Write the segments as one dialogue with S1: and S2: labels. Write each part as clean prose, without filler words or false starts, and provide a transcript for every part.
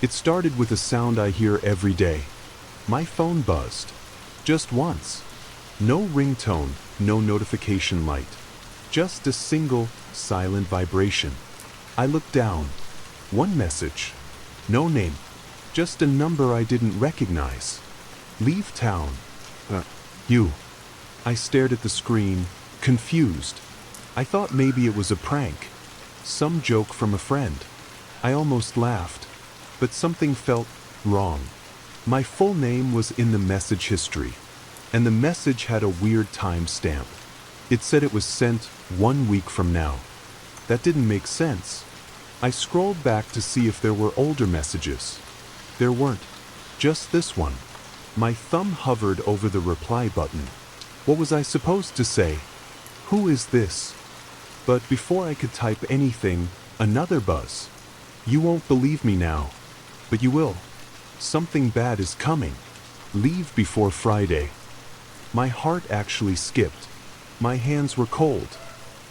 S1: It started with a sound I hear every day. My phone buzzed. Just once. No ringtone, no notification light. Just a single, silent vibration. I looked down. One message. No name. Just a number I didn't recognize. Leave town. You. I stared at the screen, confused. I thought maybe it was a prank. Some joke from a friend. I almost laughed. But something felt wrong. My full name was in the message history. And the message had a weird time stamp. It said it was sent 1 week from now. That didn't make sense. I scrolled back to see if there were older messages. There weren't. Just this one. My thumb hovered over the reply button. What was I supposed to say? Who is this? But before I could type anything, another buzz. You won't believe me now. But you will. Something bad is coming. Leave before Friday. My heart actually skipped. My hands were cold.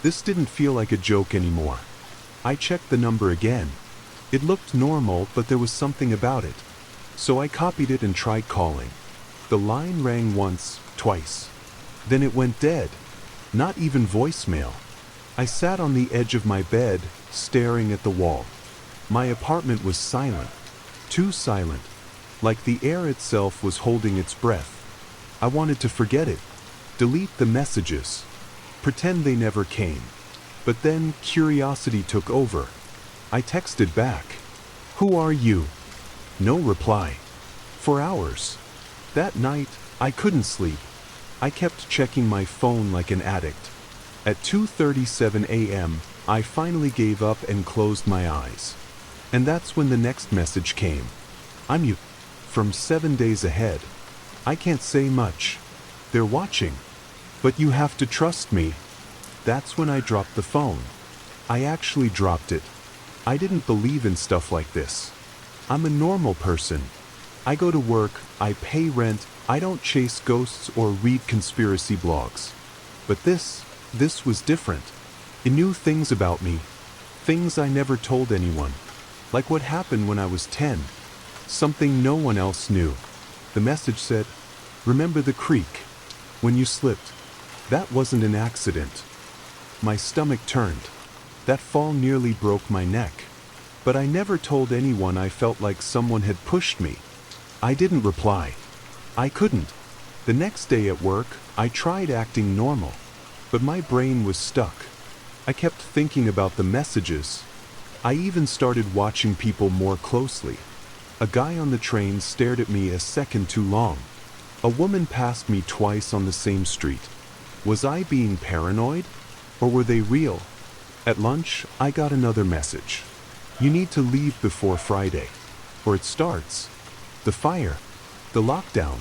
S1: This didn't feel like a joke anymore. I checked the number again. It looked normal, but there was something about it. So I copied it and tried calling. The line rang once, twice. Then it went dead. Not even voicemail. I sat on the edge of my bed, staring at the wall. My apartment was silent. Too silent. Like the air itself was holding its breath. I wanted to forget it. Delete the messages. Pretend they never came. But then curiosity took over. I texted back. Who are you? No reply. For hours. That night, I couldn't sleep. I kept checking my phone like an addict. At 2:37 a.m., I finally gave up and closed my eyes. And that's when the next message came. I'm you. From 7 days ahead. I can't say much. They're watching. But you have to trust me. That's when I dropped the phone. I actually dropped it. I didn't believe in stuff like this. I'm a normal person. I go to work, I pay rent, I don't chase ghosts or read conspiracy blogs. But this was different. It knew things about me. Things I never told anyone. Like what happened when I was 10. Something no one else knew. The message said, remember the creek. When you slipped. That wasn't an accident. My stomach turned. That fall nearly broke my neck. But I never told anyone I felt like someone had pushed me. I didn't reply. I couldn't. The next day at work, I tried acting normal. But my brain was stuck. I kept thinking about the messages. I even started watching people more closely. A guy on the train stared at me a second too long. A woman passed me twice on the same street. Was I being paranoid? Or were they real? At lunch, I got another message. You need to leave before Friday. Or it starts. The fire. The lockdown.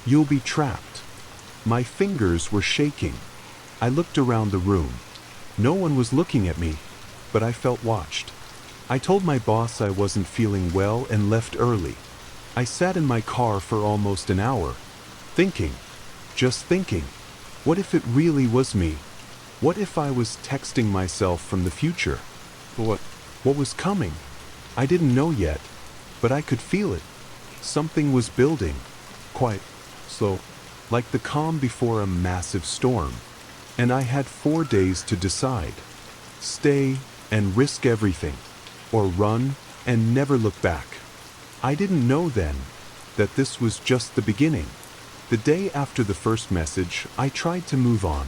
S1: You'll be trapped. My fingers were shaking. I looked around the room. No one was looking at me, but I felt watched. I told my boss I wasn't feeling well and left early. I sat in my car for almost an hour, thinking, just thinking, what if it really was me? What if I was texting myself from the future? What was coming? I didn't know yet, but I could feel it. Something was building, quite slow, like the calm before a massive storm. And I had 4 days to decide. Stay and risk everything, or run and never look back. I didn't know then that this was just the beginning. The day after the first message, I tried to move on.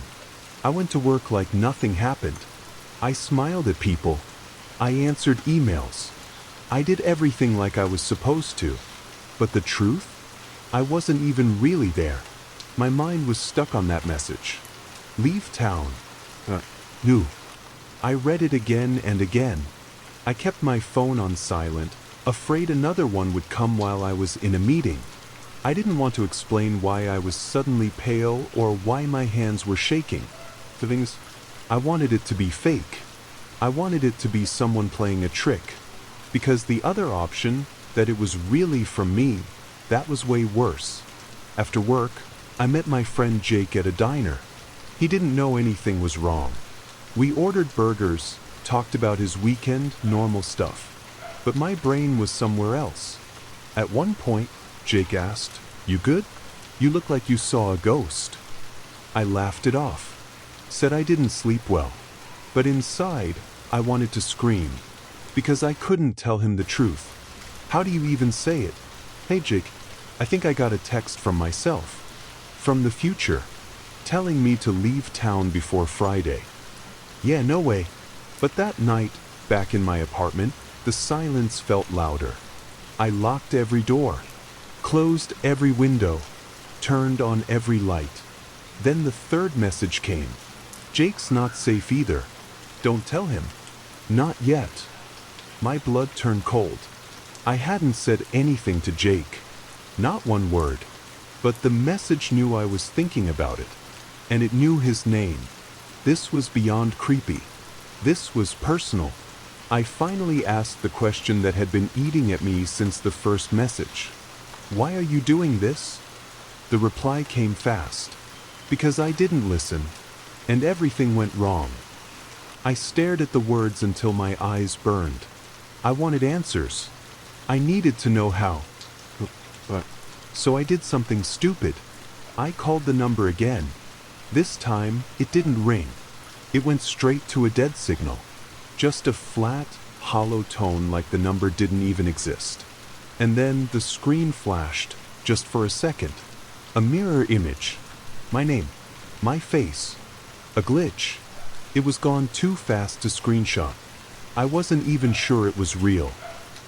S1: I went to work like nothing happened. I smiled at people. I answered emails. I did everything like I was supposed to. But the truth? I wasn't even really there. My mind was stuck on that message. Leave town. No. I read it again and again. I kept my phone on silent, afraid another one would come while I was in a meeting. I didn't want to explain why I was suddenly pale or why my hands were shaking. The thing is, I wanted it to be fake. I wanted it to be someone playing a trick. Because the other option, that it was really from me, that was way worse. After work, I met my friend Jake at a diner. He didn't know anything was wrong. We ordered burgers, talked about his weekend, normal stuff. but my brain was somewhere else. At one point, Jake asked, "You good? You look like you saw a ghost." I laughed it off, said I didn't sleep well, but inside, I wanted to scream, because I couldn't tell him the truth. How do you even say it? "Hey Jake, I think I got a text from myself. From the future, telling me to leave town before Friday." Yeah, no way. But that night, back in my apartment, the silence felt louder. I locked every door, closed every window, turned on every light. Then the third message came. "Jake's not safe either. Don't tell him." Not yet. My blood turned cold. I hadn't said anything to Jake. Not one word. But the message knew I was thinking about it. And it knew his name. This was beyond creepy. This was personal. I finally asked the question that had been eating at me since the first message. "Why are you doing this?" The reply came fast. Because I didn't listen. And everything went wrong. I stared at the words until my eyes burned. I wanted answers. I needed to know how. So I did something stupid. I called the number again. This time, it didn't ring. It went straight to a dead signal. Just a flat, hollow tone like the number didn't even exist. And then the screen flashed, just for a second. A mirror image. My name. My face. A glitch. It was gone too fast to screenshot. I wasn't even sure it was real.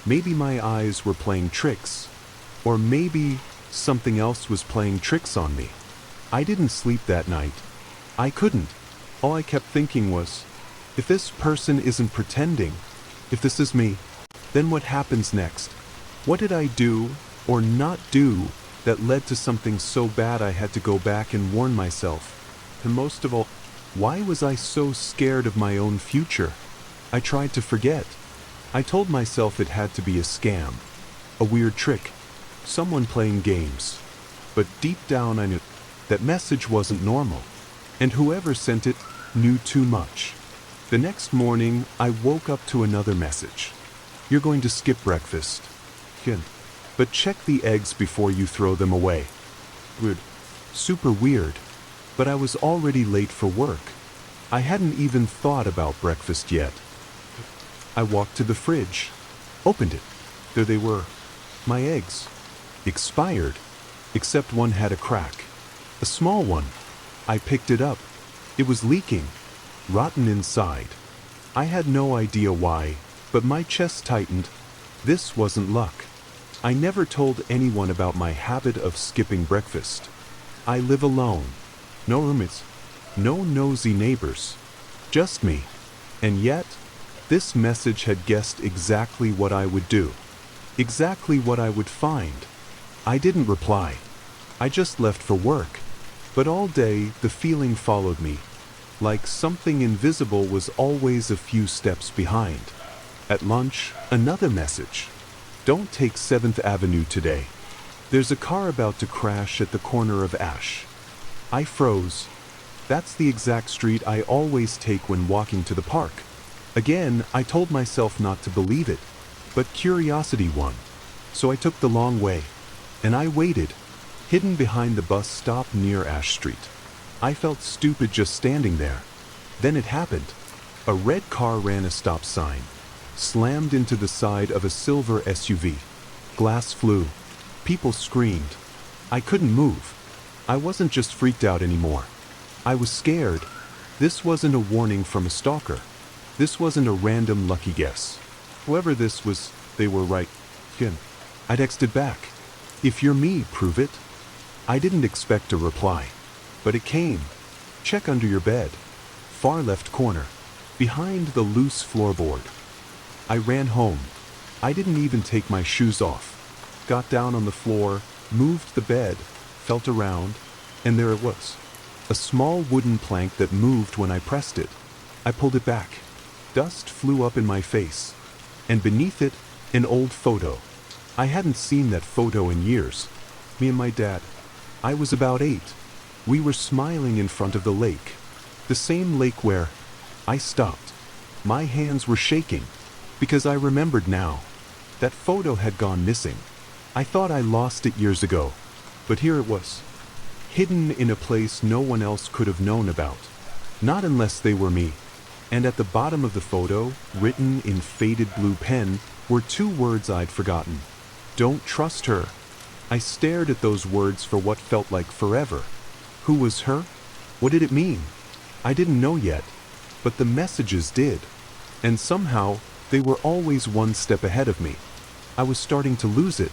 S1: Maybe my eyes were playing tricks. Or maybe something else was playing tricks on me. I didn't sleep that night. I couldn't. All I kept thinking was, if this person isn't pretending, if this is me, then what happens next? What did I do, or not do, that led to something so bad I had to go back and warn myself? And most of all, why was I so scared of my own future? I tried to forget. I told myself it had to be a scam, a weird trick, someone playing games. But deep down I knew that message wasn't normal, and whoever sent it knew too much. The next morning, I woke up to another message. "You're going to skip breakfast. But check the eggs before you throw them away." Weird. Super weird. But I was already late for work. I hadn't even thought about breakfast yet. I walked to the fridge, opened it. There they were. My eggs. Expired. Except one had a crack. A small one. I picked it up. It was leaking. Rotten inside. I had no idea why, but my chest tightened. This wasn't luck. I never told anyone about my habit of skipping breakfast. I live alone. No roommates. No nosy neighbors. Just me. And yet, this message had guessed exactly what I would do. Exactly what I would find. I didn't reply. I just left for work. But all day, the feeling followed me. Like something invisible was always a few steps behind. At lunch, another message. "Don't take 7th Avenue today. There's a car about to crash at the corner of Ash." I froze. That's the exact street I always take when walking to the park. Again, I told myself not to believe it, but curiosity won. So I took the long way. And I waited, hidden behind the bus stop near Ash Street. I felt stupid just standing there. Then it happened. A red car ran a stop sign, slammed into the side of a silver SUV. Glass flew. People screamed. I couldn't move. I wasn't just freaked out anymore. I was scared. This wasn't a warning from a stalker. This wasn't a random lucky guess. Whoever this was, they were right. I texted back. "If you're me, prove it." I didn't expect a reply. But it came. "Check under your bed. Far left corner. Behind the loose floorboard." I ran home. I didn't even take my shoes off. Got down on the floor, moved the bed, felt around, and there it was. A small wooden plank that moved when I pressed it. I pulled it back. Dust flew up in my face. And beneath it, an old photo. I hadn't seen that photo in years. Me and my dad. I was about 8. We were smiling in front of the lake. The same lake where I stopped. My hands were shaking. Because I remembered now. That photo had gone missing. I thought I lost it years ago, but here it was, hidden in a place no one else could have known about. Not unless they were me. And at the bottom of the photo, written in faded blue pen, were 2 words I'd forgotten. Don't trust her. I stared at those words for what felt like forever. Who was her? What did it mean? I didn't know yet, but the messages did. And somehow, they were always one step ahead of me. I was starting to lose it.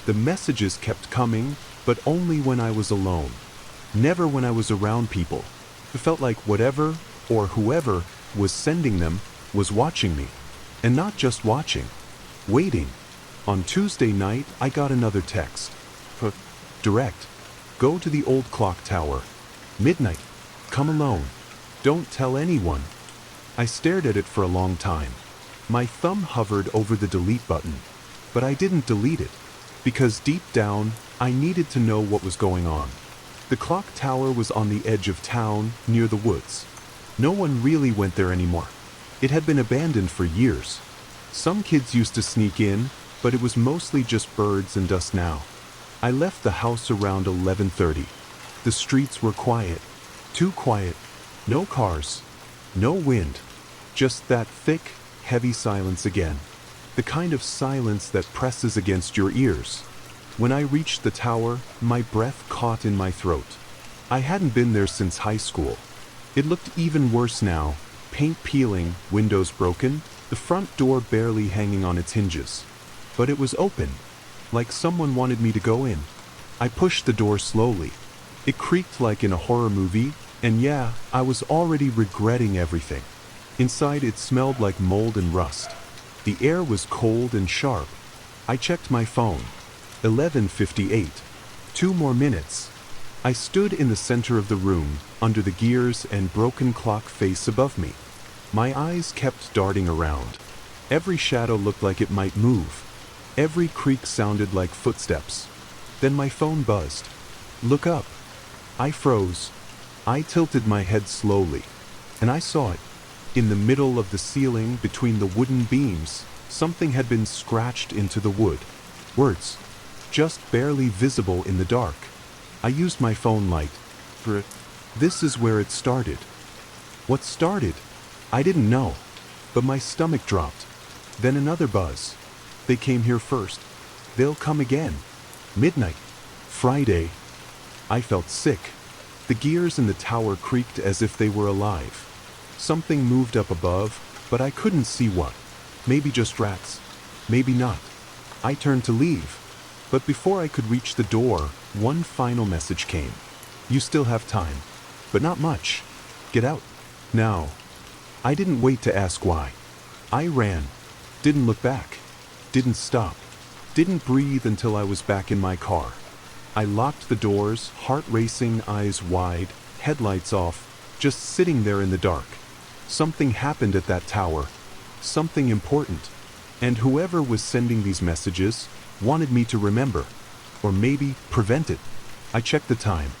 S1: The messages kept coming, but only when I was alone. Never when I was around people. It felt like whatever, or whoever, was sending them, was watching me. And not just watching. Waiting. On Tuesday night, I got another text. Direct. Go to the old clock tower. Midnight. Come alone. Don't tell anyone. I stared at it for a long time. My thumb hovered over the delete button. But I didn't delete it. Because deep down, I needed to know what was going on. The clock tower was on the edge of town, near the woods. No one really went there anymore. It had been abandoned for years. Some kids used to sneak in, but it was mostly just birds and dust now. I left the house around 11:30. The streets were quiet. Too quiet. No cars. No wind. Just that thick, heavy silence again. The kind of silence that presses against your ears. When I reached the tower, my breath caught in my throat. I hadn't been there since high school. It looked even worse now. Paint peeling, windows broken, the front door barely hanging on its hinges. But it was open, like someone wanted me to go in. I pushed the door slowly. It creaked like in a horror movie, and yeah, I was already regretting everything. Inside it smelled like mold and rust. The air was cold and sharp. I checked my phone. 11:58. 2 more minutes. I stood in the center of the room, under the gears and broken clock face above me. My eyes kept darting around. Every shadow looked like it might move. Every creak sounded like footsteps. Then my phone buzzed. Look up. I froze. I tilted my head slowly. And I saw it. In the middle of the ceiling, between the wooden beams, something had been scratched into the wood. Words. Just barely visible in the dark. I used my phone light. This is where it started. What started? I didn't know. But my stomach dropped. Then another buzz. They came here first. They'll come again. Midnight. Friday. I felt sick. The gears in the tower creaked as if they were alive. Something moved up above, but I couldn't see what. Maybe just rats. Maybe not. I turned to leave. But before I could reach the door, one final message came. You still have time. But not much. Get out. Now. I didn't wait to ask why. I ran. Didn't look back. Didn't stop. Didn't breathe until I was back in my car. I locked the doors, heart racing, eyes wide, headlights off, just sitting there in the dark. Something happened at that tower. Something important. And whoever was sending these messages wanted me to remember. Or maybe prevent it. I checked the time.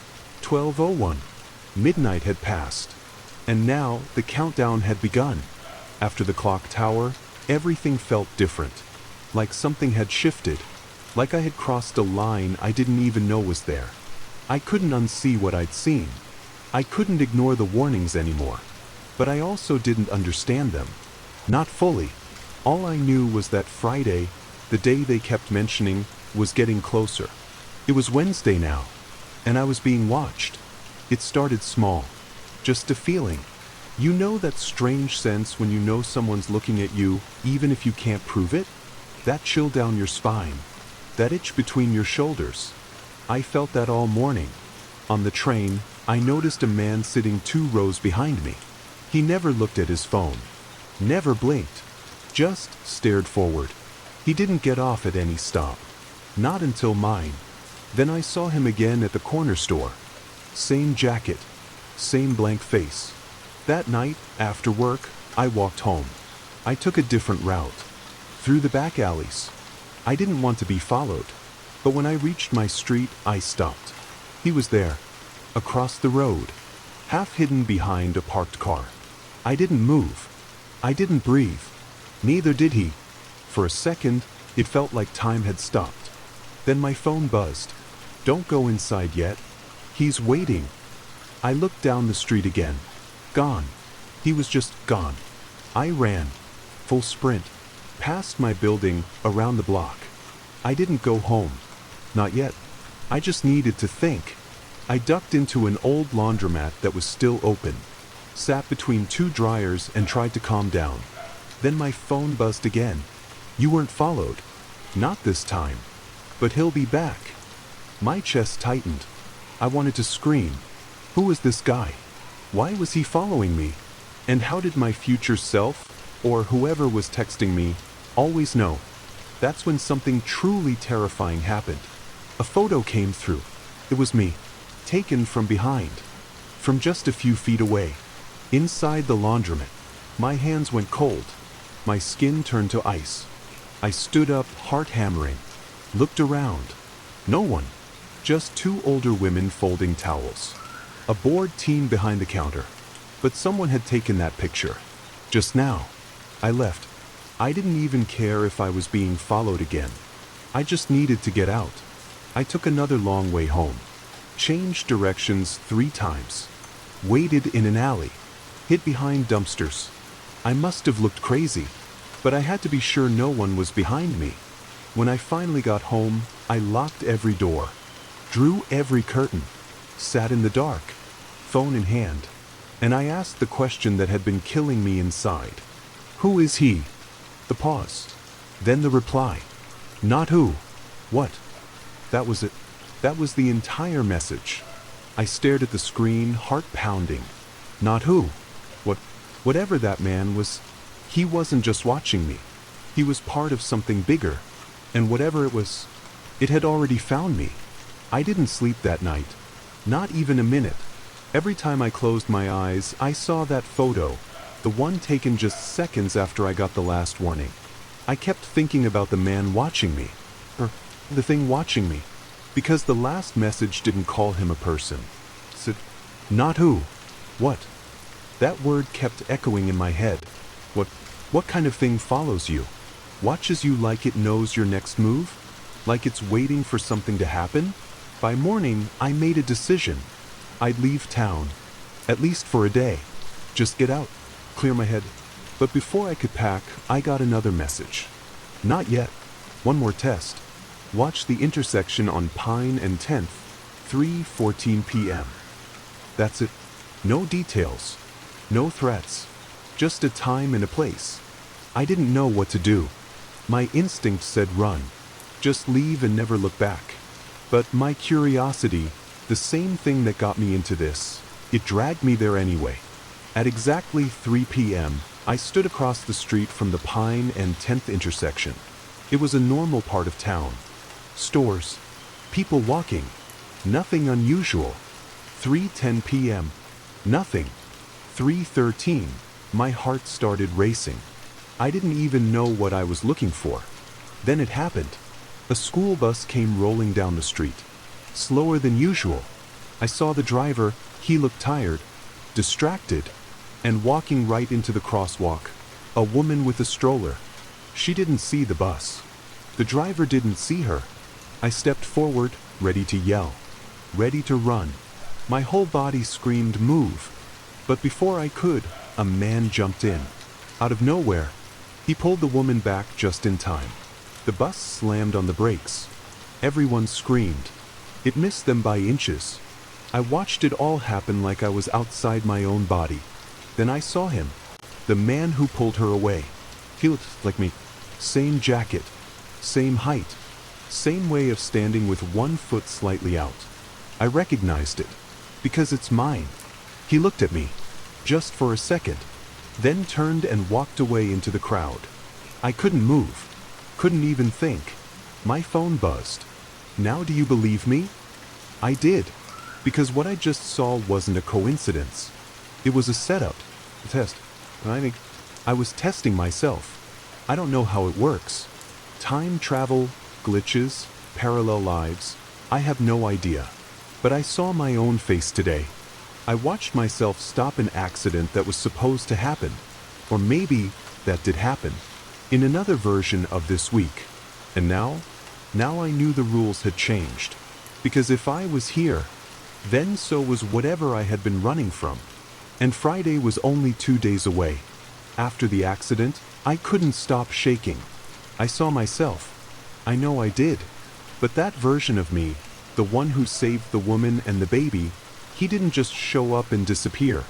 S1: 12:01. Midnight had passed. And now the countdown had begun. After the clock tower, everything felt different. Like something had shifted. Like I had crossed a line I didn't even know was there. I couldn't unsee what I'd seen. I couldn't ignore the warnings anymore. But I also didn't understand them. Not fully. All I knew was that Friday, the day they kept mentioning, was getting closer. It was Wednesday now, and I was being watched. It started small. Just a feeling. You know that strange sense when you know someone's looking at you, even if you can't prove it? That chill down your spine. That itch between your shoulders. I felt that all morning. On the train, I noticed a man sitting 2 rows behind me. He never looked at his phone. Never blinked. Just stared forward. He didn't get off at any stop. Not until mine. Then I saw him again at the corner store. Same jacket. Same blank face. That night, after work, I walked home. I took a different route. Through the back alleys. I didn't want to be followed. But when I reached my street, I stopped. He was there. Across the road. Half hidden behind a parked car. I didn't move. I didn't breathe. Neither did he. For a second, It felt like time had stopped. Then my phone buzzed. "Don't go inside yet. He's waiting." I looked down the street again. Gone. He was just gone. I ran. Full sprint. Past my building, around the block. I didn't go home. Not yet. I just needed to think. I ducked into an old laundromat that was still open. Sat between two dryers and tried to calm down. Then my phone buzzed again. "You weren't followed." "Not this time." "But he'll be back." My chest tightened. I wanted to scream. Who was this guy? Why was he following me? And how did my future self, or whoever was texting me, always know? That's when something truly terrifying happened. A photo came through. It was me, taken from behind, from just a few feet away, inside the laundromat. My hands went cold. My skin turned to ice. I stood up, heart hammering, looked around. No one. Just two older women folding towels. A bored teen behind the counter. But someone had taken that picture. Just now. I left. I didn't even care if I was being followed again. I just needed to get out. I took another long way home. Changed directions 3 times. Waited in an alley. Hid behind dumpsters. I must have looked crazy, but I had to be sure no one was behind me. When I finally got home, I locked every door, drew every curtain, sat in the dark, phone in hand, and I asked the question that had been killing me inside. Who is he? The pause. Then the reply. Not who. What? That was it. That was the entire message. I stared at the screen, heart pounding. Not who. Whatever that man was, he wasn't just watching me. He was part of something bigger. And whatever it was, it had already found me. I didn't sleep that night. Not even a minute. Every time I closed my eyes, I saw that photo, the one taken just seconds after I got the last warning. I kept thinking about the man watching me, or the thing watching me, because the last message didn't call him a person. It said, not who. What? That word kept echoing in my head. What kind of thing follows you? Watches you like it knows your next move? Like it's waiting for something to happen? By morning, I made a decision. I'd leave town, at least for a day. Just get out, clear my head. But before I could pack, I got another message. Not yet. One more test. Watch the intersection on Pine and 10th, 3:14 p.m. That's it. No details. No threats. Just a time and a place. I didn't know what to do. My instinct said run. Just leave and never look back. But my curiosity, the same thing that got me into this, it dragged me there anyway. At exactly 3 p.m., I stood across the street from the Pine and 10th intersection. It was a normal part of town. Stores. People walking. Nothing unusual. 3:10 p.m. Nothing. 3:13. My heart started racing. I didn't even know what I was looking for. Then it happened. A school bus came rolling down the street. Slower than usual. I saw the driver. He looked tired, distracted, and walking right into the crosswalk. A woman with a stroller. She didn't see the bus. The driver didn't see her. I stepped forward, ready to yell, ready to run. My whole body screamed, move. But before I could, a man jumped in. Out of nowhere, he pulled the woman back just in time. The bus slammed on the brakes. Everyone screamed. It missed them by inches. I watched it all happen like I was outside my own body. Then I saw him, the man who pulled her away. He looked like me. Same jacket, same height, same way of standing with one foot slightly out. I recognized it, because it's mine. He looked at me, just for a second, then turned and walked away into the crowd. I couldn't move, couldn't even think. My phone buzzed. Now do you believe me? I did, because what I just saw wasn't a coincidence. It was a setup, a test. I think I was testing myself. I don't know how it works. Time travel, glitches, parallel lives, I have no idea. But I saw my own face today. I watched myself stop an accident that was supposed to happen. Or maybe that did happen. In another version of this week. And now I knew the rules had changed. Because if I was here, then so was whatever I had been running from. And Friday was only 2 days away. After the accident, I couldn't stop shaking. I saw myself. I know I did. But that version of me, the one who saved the woman and the baby, he didn't just show up and disappear.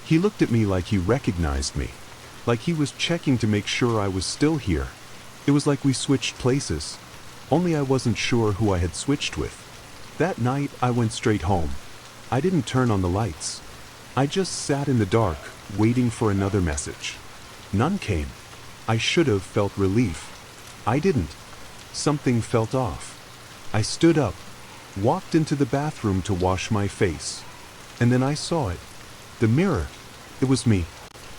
S1: He looked at me like he recognized me. Like he was checking to make sure I was still here. It was like we switched places. Only I wasn't sure who I had switched with. That night, I went straight home. I didn't turn on the lights. I just sat in the dark, waiting for another message. None came. I should have felt relief. I didn't. Something felt off. I stood up, walked into the bathroom to wash my face. And then I saw it. The mirror. It was me.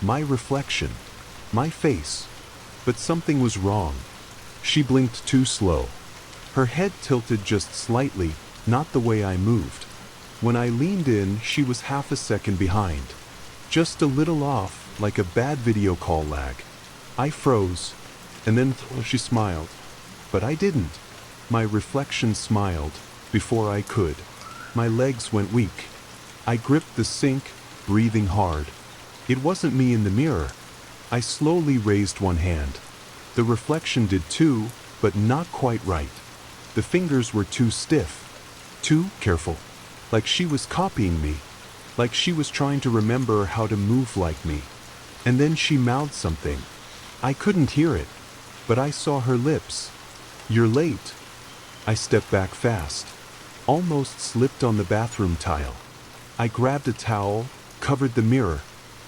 S1: My reflection. My face. But something was wrong. She blinked too slow. Her head tilted just slightly, not the way I moved. When I leaned in, she was half a second behind. Just a little off, like a bad video call lag. I froze, and then she smiled. But I didn't. My reflection smiled, before I could. My legs went weak. I gripped the sink, breathing hard. It wasn't me in the mirror. I slowly raised one hand. The reflection did too, but not quite right. The fingers were too stiff. Too careful. Like she was copying me. Like she was trying to remember how to move like me. And then she mouthed something. I couldn't hear it, but I saw her lips. "You're late." I stepped back fast. Almost slipped on the bathroom tile. I grabbed a towel, covered the mirror.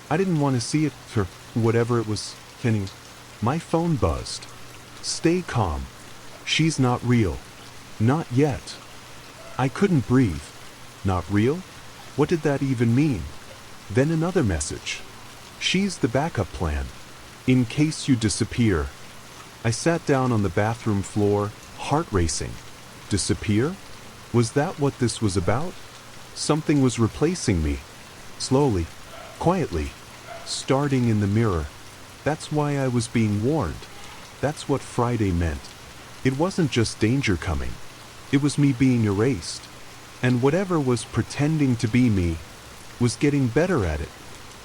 S1: I didn't want to see it for whatever it was. My phone buzzed. "Stay calm. She's not real. Not yet." I couldn't breathe. Not real? What did that even mean? Then another message. "She's the backup plan. In case you disappear." I sat down on the bathroom floor, heart racing. Disappear? Was that what this was about? Something was replacing me. Slowly, quietly, starting in the mirror. That's why I was being warned. That's what Friday meant. It wasn't just danger coming. It was me being erased. And whatever was pretending to be me was getting better at it.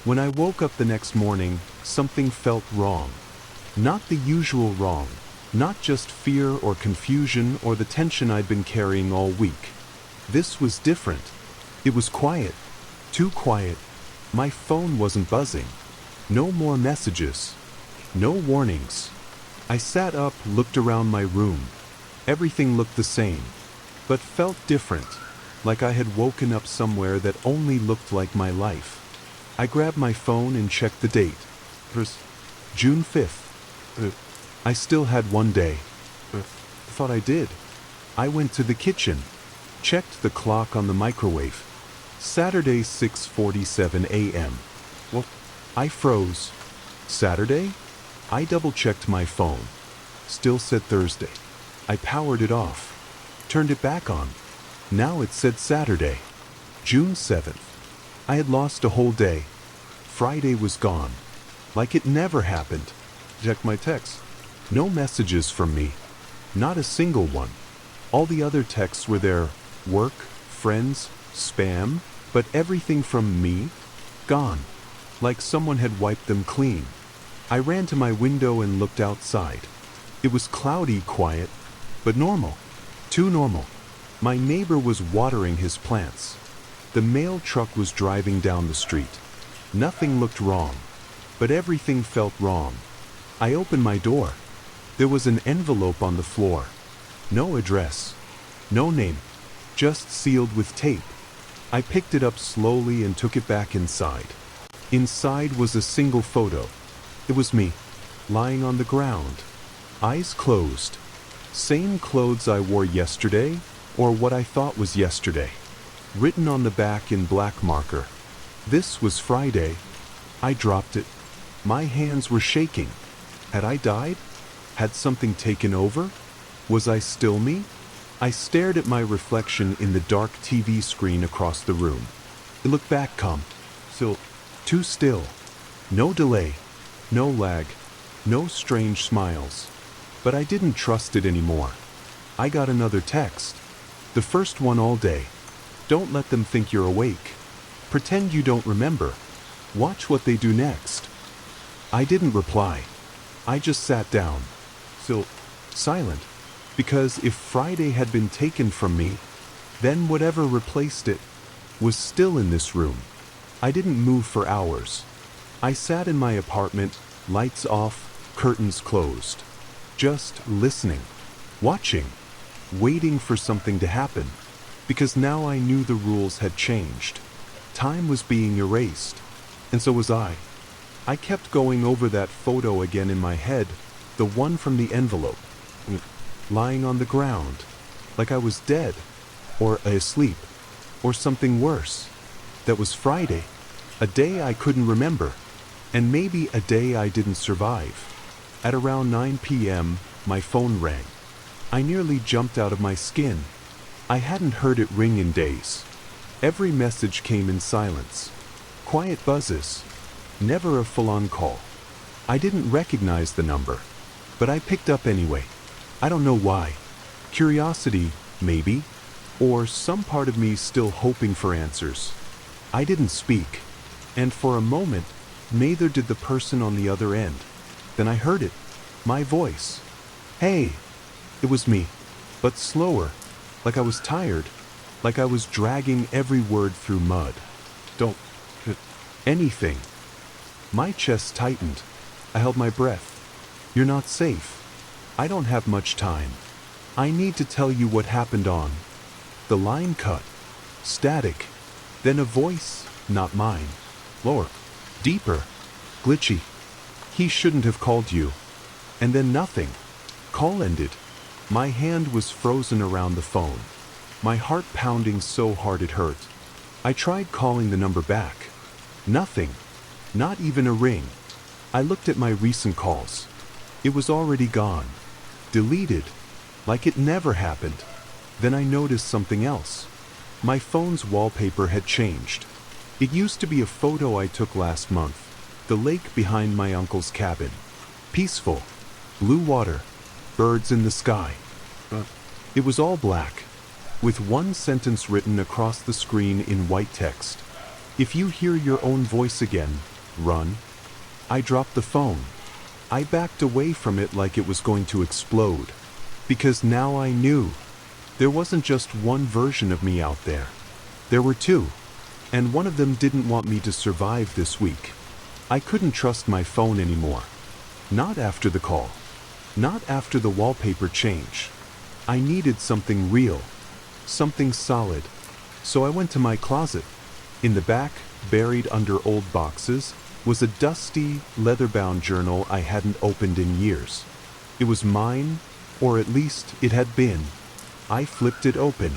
S1: When I woke up the next morning, something felt wrong. Not the usual wrong. Not just fear or confusion or the tension I'd been carrying all week. This was different. It was quiet. Too quiet. My phone wasn't buzzing. No more messages. No warnings. I sat up, looked around my room. Everything looked the same, but felt different, like I had woken up somewhere that only looked like my life. I grabbed my phone and checked the date. It was June 5th. I still had one day. Thought I did. I went to the kitchen, checked the clock on the microwave. Saturday, 6:47 a.m. Well, I froze. Saturday? I double-checked my phone. Still said Thursday. I powered it off. Turned it back on. Now it said Saturday. June 7th. I had lost a whole day. Friday was gone. Like it never happened. Check my texts. No messages from me. Not a single one. All the other texts were there. Work, friends, spam, but everything from me? Gone. Like someone had wiped them clean. I ran to my window and looked outside. It was cloudy, quiet, but normal. Too normal. My neighbor was watering his plants. The mail truck was driving down the street. Nothing looked wrong, but everything felt wrong. I opened my door. There was an envelope on the floor. No address. No name. Just sealed with tape. I picked it up slowly and took it back inside. Inside was a single photo. It was me, lying on the ground. Eyes closed. Same clothes I wore yesterday, or what I thought was yesterday. Written on the back in black marker. This was Friday. I dropped it. My hands were shaking. Had I died? Had something taken over? Was I still me? I stared at my reflection in the dark TV screen across the room. It looked back calm. Still. Too still. No delay. No lag. No strange smiles. But I didn't trust it anymore. I got another text. The first one all day. Don't let them think you're awake. Pretend you don't remember. Watch what they do next. I didn't reply. I just sat down. Still silent. Because if Friday had been taken from me, then whatever replaced it was still in this room. I didn't move for hours. I sat in my apartment, lights off, curtains closed. Just listening, watching, waiting for something to happen. Because now I knew the rules had changed. Time was being erased, and so was I. I kept going over that photo again in my head, the one from the envelope, lying on the ground, like I was dead, or asleep, or something worse. That was Friday, a day I couldn't remember, and maybe a day I didn't survive. At around 9 p.m., my phone rang. I nearly jumped out of my skin. I hadn't heard it ring in days. Every message came in silence. Quiet buzzes. Never a full-on call. I didn't recognize the number, but I picked up anyway. I don't know why. Curiosity, maybe, or some part of me still hoping for answers. I didn't speak, and for a moment, neither did the person on the other end. Then I heard it, my voice. Hey, it was me, but slower, like I was tired, like I was dragging every word through mud. Don't anything. My chest tightened. I held my breath. You're not safe. I don't have much time. I need to tell you what happened on. The line cut. Static. Then a voice, not mine. Lower. Deeper. Glitchy. He shouldn't have called you. And then nothing. Call ended. My hand was frozen around the phone. My heart pounding so hard it hurt. I tried calling the number back. Nothing. Not even a ring. I looked at my recent calls. It was already gone. Deleted. Like it never happened. Then I noticed something else. My phone's wallpaper had changed. It used to be a photo I took last month. The lake behind my uncle's cabin. Peaceful. Blue water. Birds in the sky. It was all black, with one sentence written across the screen in white text. If you hear your own voice again, run. I dropped the phone. I backed away from it like it was going to explode. Because now I knew. There wasn't just one version of me out there. There were two. And one of them didn't want me to survive this week. I couldn't trust my phone anymore. Not after the call. Not after the wallpaper change. I needed something real. Something solid. So I went to my closet. In the back, buried under old boxes, was a dusty, leather-bound journal I hadn't opened in years. It was mine, or at least it had been. I flipped it open.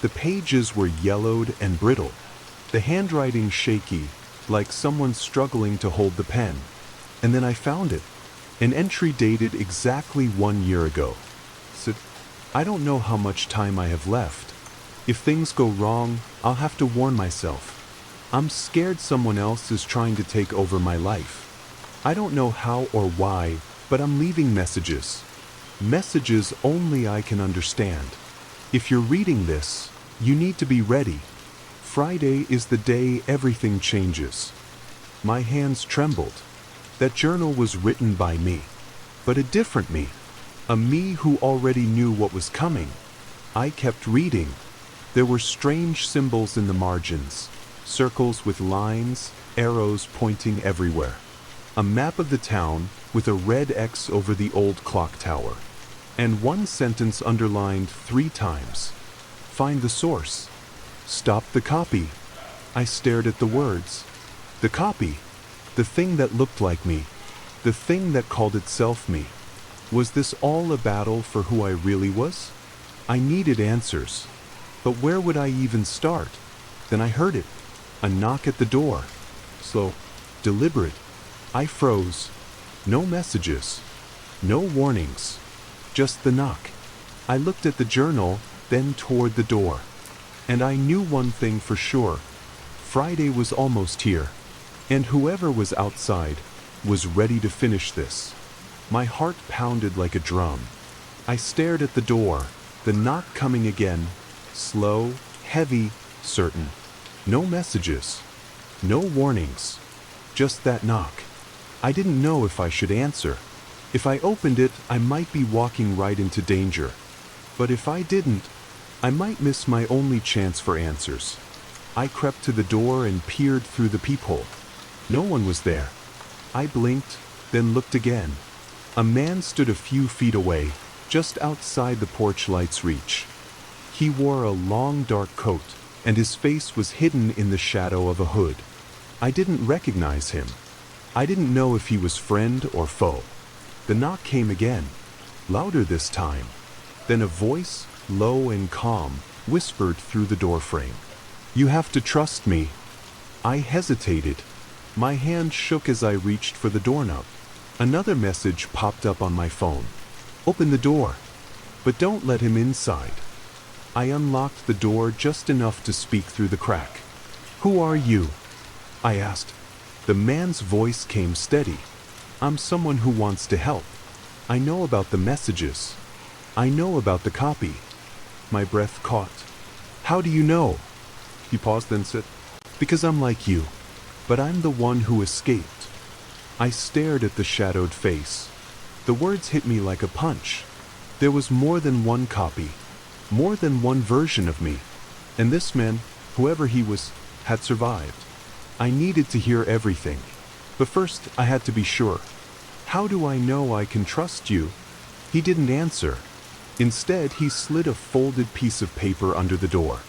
S1: The pages were yellowed and brittle. The handwriting shaky, like someone struggling to hold the pen. And then I found it. An entry dated exactly 1 year ago. Said, I don't know how much time I have left. If things go wrong, I'll have to warn myself. I'm scared someone else is trying to take over my life. I don't know how or why, but I'm leaving messages. Messages only I can understand. If you're reading this, you need to be ready. Friday is the day everything changes. My hands trembled. That journal was written by me, but a different me. A me who already knew what was coming. I kept reading. There were strange symbols in the margins. Circles with lines, arrows pointing everywhere. A map of the town with a red X over the old clock tower. And one sentence underlined 3 times. Find the source. Stop the copy. I stared at the words. The copy. The thing that looked like me. The thing that called itself me. Was this all a battle for who I really was? I needed answers. But where would I even start? Then I heard it. A knock at the door. Slow. Deliberate. I froze. No messages. No warnings. Just the knock. I looked at the journal, then toward the door. And I knew one thing for sure. Friday was almost here. And whoever was outside was ready to finish this. My heart pounded like a drum. I stared at the door, the knock coming again, slow, heavy, certain. No messages, no warnings, just that knock. I didn't know if I should answer. If I opened it, I might be walking right into danger. But if I didn't, I might miss my only chance for answers. I crept to the door and peered through the peephole. No one was there. I blinked, then looked again. A man stood a few feet away, just outside the porch light's reach. He wore a long dark coat, and his face was hidden in the shadow of a hood. I didn't recognize him. I didn't know if he was friend or foe. The knock came again, louder this time. Then a voice, low and calm, whispered through the doorframe. "You have to trust me." I hesitated. My hand shook as I reached for the doorknob. Another message popped up on my phone. "Open the door, but don't let him inside." I unlocked the door just enough to speak through the crack. "Who are you?" I asked. The man's voice came steady. "I'm someone who wants to help. I know about the messages. I know about the copy." My breath caught. "How do you know?" He paused, then said, "Because I'm like you, but I'm the one who escaped." I stared at the shadowed face. The words hit me like a punch. There was more than one copy, more than one version of me, and this man, whoever he was, had survived. I needed to hear everything, but first I had to be sure. "How do I know I can trust you?" He didn't answer. Instead, he slid a folded piece of paper under the door.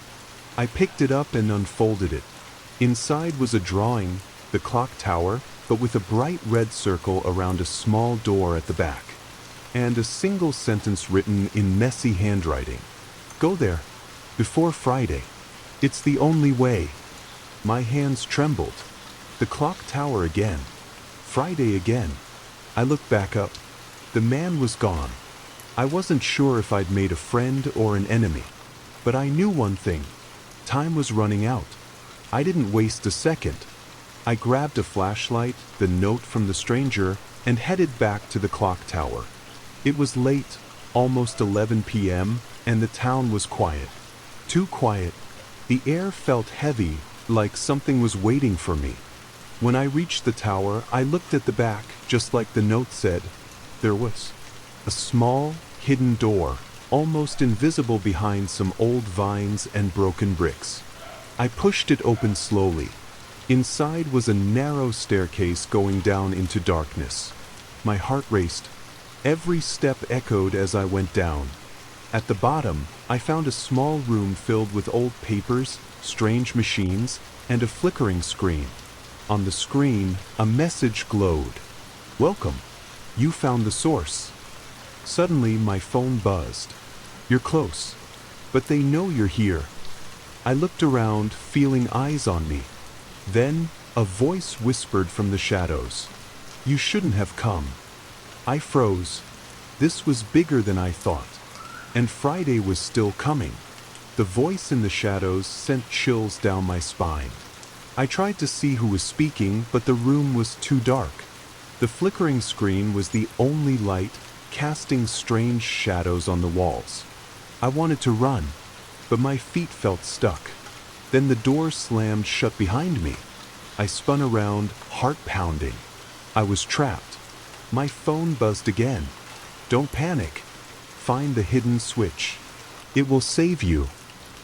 S1: I picked it up and unfolded it. Inside was a drawing, the clock tower, but with a bright red circle around a small door at the back, and a single sentence written in messy handwriting. "Go there, before Friday. It's the only way." My hands trembled. The clock tower again. Friday again. I looked back up. The man was gone. I wasn't sure if I'd made a friend or an enemy, but I knew one thing. Time was running out. I didn't waste a second. I grabbed a flashlight, the note from the stranger, and headed back to the clock tower. It was late, almost 11 p.m., and the town was quiet. Too quiet. The air felt heavy, like something was waiting for me. When I reached the tower, I looked at the back, just like the note said. There was a small, hidden door, almost invisible behind some old vines and broken bricks. I pushed it open slowly. Inside was a narrow staircase going down into darkness. My heart raced. Every step echoed as I went down. At the bottom, I found a small room filled with old papers, strange machines, and a flickering screen. On the screen, a message glowed. "Welcome. You found the source." Suddenly, my phone buzzed. "You're close, but they know you're here." I looked around, feeling eyes on me. Then, a voice whispered from the shadows. "You shouldn't have come." I froze. This was bigger than I thought. And Friday was still coming. The voice in the shadows sent chills down my spine. I tried to see who was speaking, but the room was too dark. The flickering screen was the only light, casting strange shadows on the walls. I wanted to run, but my feet felt stuck. Then the door slammed shut behind me. I spun around, heart pounding. I was trapped. My phone buzzed again. "Don't panic. Find the hidden switch. It will save you."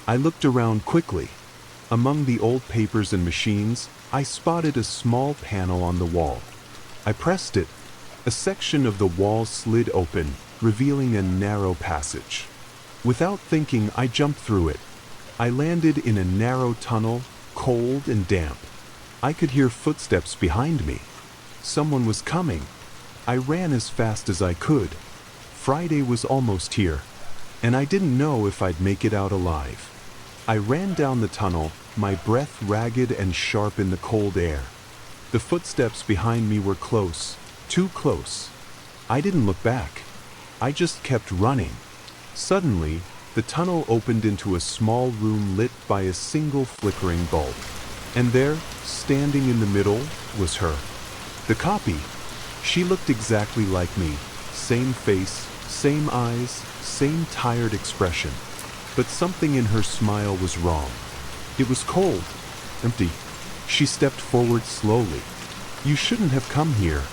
S1: I looked around quickly. Among the old papers and machines, I spotted a small panel on the wall. I pressed it. A section of the wall slid open, revealing a narrow passage. Without thinking, I jumped through it. I landed in a narrow tunnel, cold and damp. I could hear footsteps behind me. Someone was coming. I ran as fast as I could. Friday was almost here, and I didn't know if I'd make it out alive. I ran down the tunnel, my breath ragged and sharp in the cold air. The footsteps behind me were close, too close. I didn't look back. I just kept running. Suddenly, the tunnel opened into a small room lit by a single flickering bulb. And there, standing in the middle, was her. The copy. She looked exactly like me. Same face, same eyes, same tired expression. But something in her smile was wrong. It was cold, empty. She stepped forward slowly. "You shouldn't have come here,"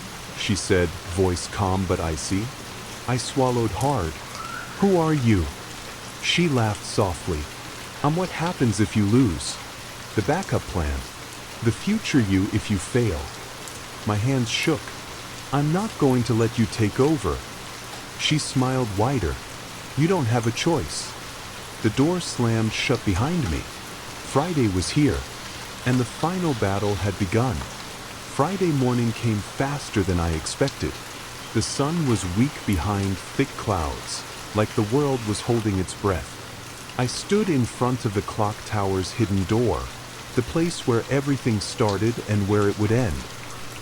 S1: she said, voice calm but icy. I swallowed hard. "Who are you?" She laughed softly. "I'm what happens if you lose. The backup plan. The future you if you fail." My hands shook. "I'm not going to let you take over." She smiled wider. "You don't have a choice." The door slammed shut behind me. Friday was here, and the final battle had begun. Friday morning came faster than I expected. The sun was weak behind thick clouds, like the world was holding its breath. I stood in front of the clock tower's hidden door, the place where everything started and where it would end.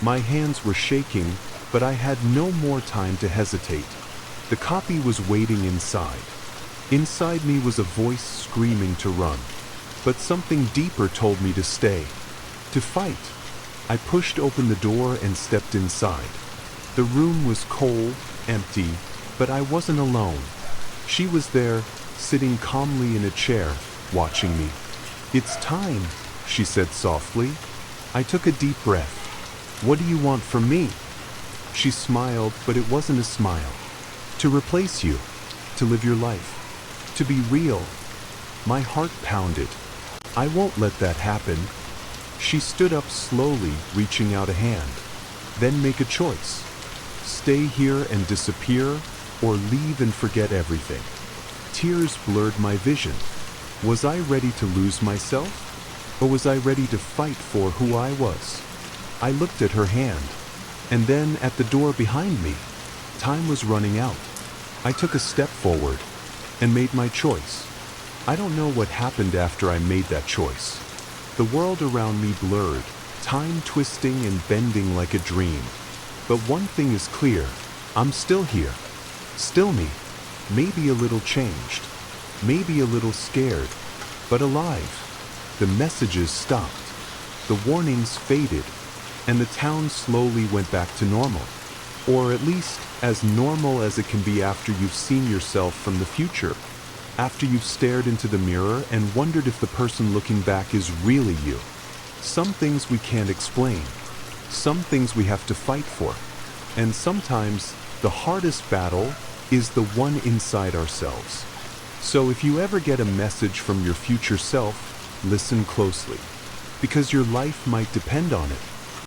S1: My hands were shaking, but I had no more time to hesitate. The copy was waiting inside. Inside me was a voice screaming to run. But something deeper told me to stay, to fight. I pushed open the door and stepped inside. The room was cold, empty, but I wasn't alone. She was there, sitting calmly in a chair, watching me. "It's time," she said softly. I took a deep breath. "What do you want from me?" She smiled, but it wasn't a smile. "To replace you, to live your life, to be real." My heart pounded. "I won't let that happen." She stood up slowly, reaching out a hand. "Then make a choice. Stay here and disappear, or leave and forget everything." Tears blurred my vision. Was I ready to lose myself? Or was I ready to fight for who I was? I looked at her hand, and then at the door behind me. Time was running out. I took a step forward and made my choice. I don't know what happened after I made that choice. The world around me blurred, time twisting and bending like a dream. But one thing is clear, I'm still here. Still me. Maybe a little changed. Maybe a little scared. But alive. The messages stopped. The warnings faded. And the town slowly went back to normal. Or at least as normal as it can be after you've seen yourself from the future. After you've stared into the mirror and wondered if the person looking back is really you. Some things we can't explain. Some things we have to fight for. And sometimes the hardest battle is the one inside ourselves. So if you ever get a message from your future self, listen closely. Because your life might depend on it.